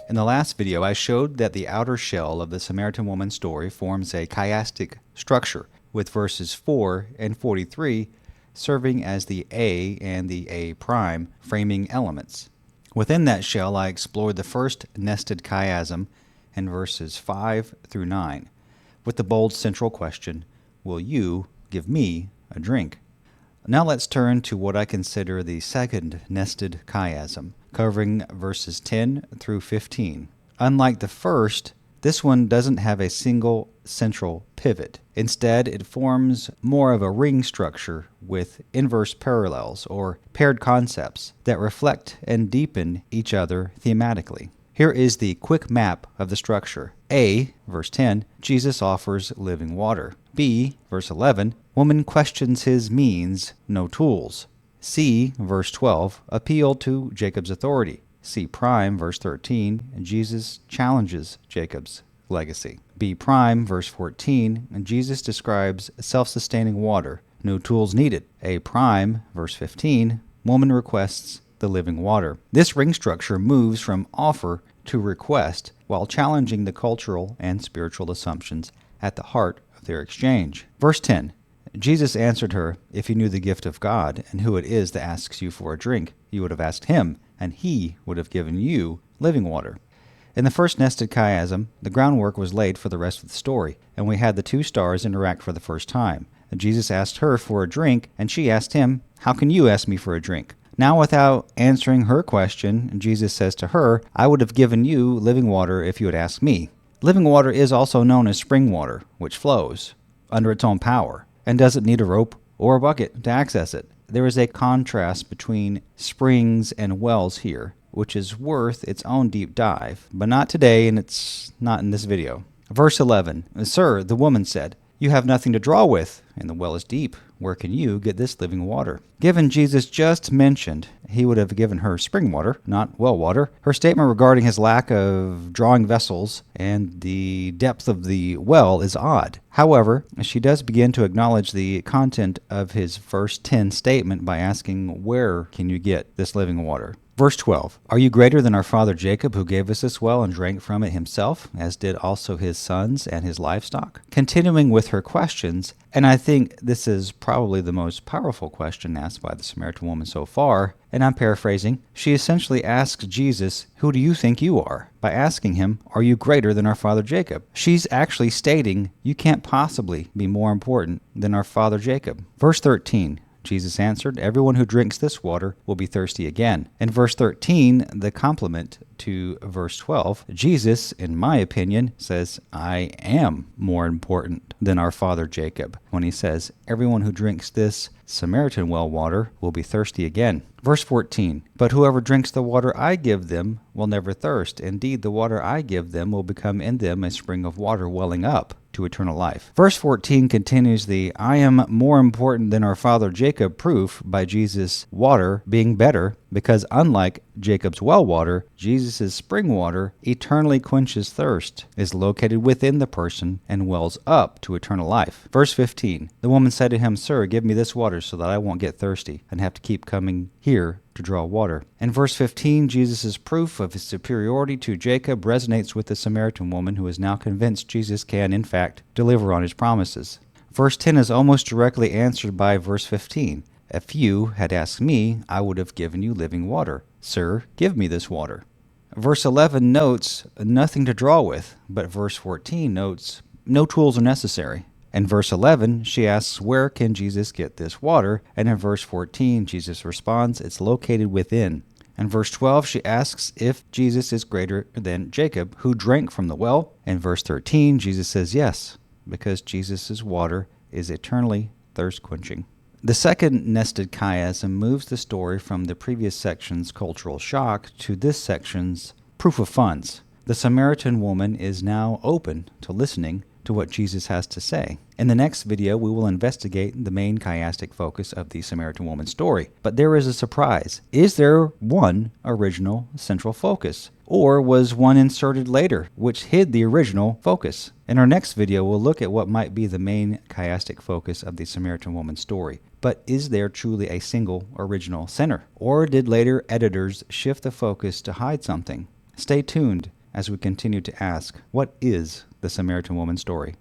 In the last video, I showed that the outer shell of the Samaritan Woman story forms a chiastic structure, with verses 4 and 43 serving as the A and the A prime framing elements. Within that shell, I explored the first nested chiasm in verses 5 through 9, with the bold central question, will you give me a drink? Now let's turn to what I consider the second nested chiasm, covering verses 10 through 15. Unlike the first, this one doesn't have a single central pivot. Instead, it forms more of a ring structure with inverse parallels or paired concepts that reflect and deepen each other thematically. Here is the quick map of the structure. A, verse 10, Jesus offers living water. B, verse 11, woman questions his means, no tools. C, verse 12, appeal to Jacob's authority. C prime, verse 13, Jesus challenges Jacob's legacy. B prime, verse 14, Jesus describes self-sustaining water, no tools needed. A prime, verse 15, woman requests the living water. This ring structure moves from offer to request while challenging the cultural and spiritual assumptions at the heart of their exchange. Verse 10, Jesus answered her, if you knew the gift of God and who it is that asks you for a drink, you would have asked him, and he would have given you living water. In the first nested chiasm, the groundwork was laid for the rest of the story, and we had the two stars interact for the first time. Jesus asked her for a drink, and she asked him, how can you ask me for a drink? Now, without answering her question, Jesus says to her, I would have given you living water if you had asked me. Living water is also known as spring water, which flows under its own power and doesn't need a rope or a bucket to access it. There is a contrast between springs and wells here, which is worth its own deep dive, but not today, and it's not in this video. Verse 11, Sir, the woman said, you have nothing to draw with, and the well is deep. Where can you get this living water? Given Jesus just mentioned he would have given her spring water, not well water, her statement regarding his lack of drawing vessels and the depth of the well is odd. However, she does begin to acknowledge the content of his verse 10 statement by asking, where can you get this living water? Verse 12, are you greater than our father Jacob, who gave us this well and drank from it himself, as did also his sons and his livestock? Continuing with her questions, and I think this is probably the most powerful question asked by the Samaritan woman so far, and I'm paraphrasing, she essentially asks Jesus, who do you think you are? By asking him, are you greater than our father Jacob? She's actually stating, you can't possibly be more important than our father Jacob. Verse 13, Jesus answered, everyone who drinks this water will be thirsty again. In verse 13, the complement to verse 12, Jesus, in my opinion, says, I am more important than our father Jacob, when he says, everyone who drinks this Samaritan well water will be thirsty again. Verse 14, but whoever drinks the water I give them will never thirst. Indeed, the water I give them will become in them a spring of water welling up to eternal life. Verse 14 continues the I am more important than our father Jacob proof by Jesus' water being better, because unlike Jacob's well water, Jesus' spring water eternally quenches thirst, is located within the person, and wells up to eternal life. Verse 15, the woman said to him, Sir, give me this water so that I won't get thirsty and have to keep coming here to draw water. In verse 15, Jesus' proof of his superiority to Jacob resonates with the Samaritan woman, who is now convinced Jesus can, in fact, deliver on his promises. Verse 10 is almost directly answered by verse 15. If you had asked me, I would have given you living water. Sir, give me this water. Verse 11 notes nothing to draw with, but verse 14 notes no tools are necessary. In verse 11, she asks, where can Jesus get this water? And in verse 14, Jesus responds, it's located within. In verse 12, she asks if Jesus is greater than Jacob, who drank from the well. In verse 13, Jesus says yes, because Jesus' water is eternally thirst-quenching. The second nested chiasm moves the story from the previous section's cultural shock to this section's proof of funds. The Samaritan woman is now open to listening to what Jesus has to say. In the next video, we will investigate the main chiastic focus of the Samaritan Woman story. But there is a surprise. Is there one original central focus? Or was one inserted later, which hid the original focus? In our next video, we'll look at what might be the main chiastic focus of the Samaritan Woman story. But is there truly a single original center? Or did later editors shift the focus to hide something? Stay tuned as we continue to ask, what is the Samaritan Woman story?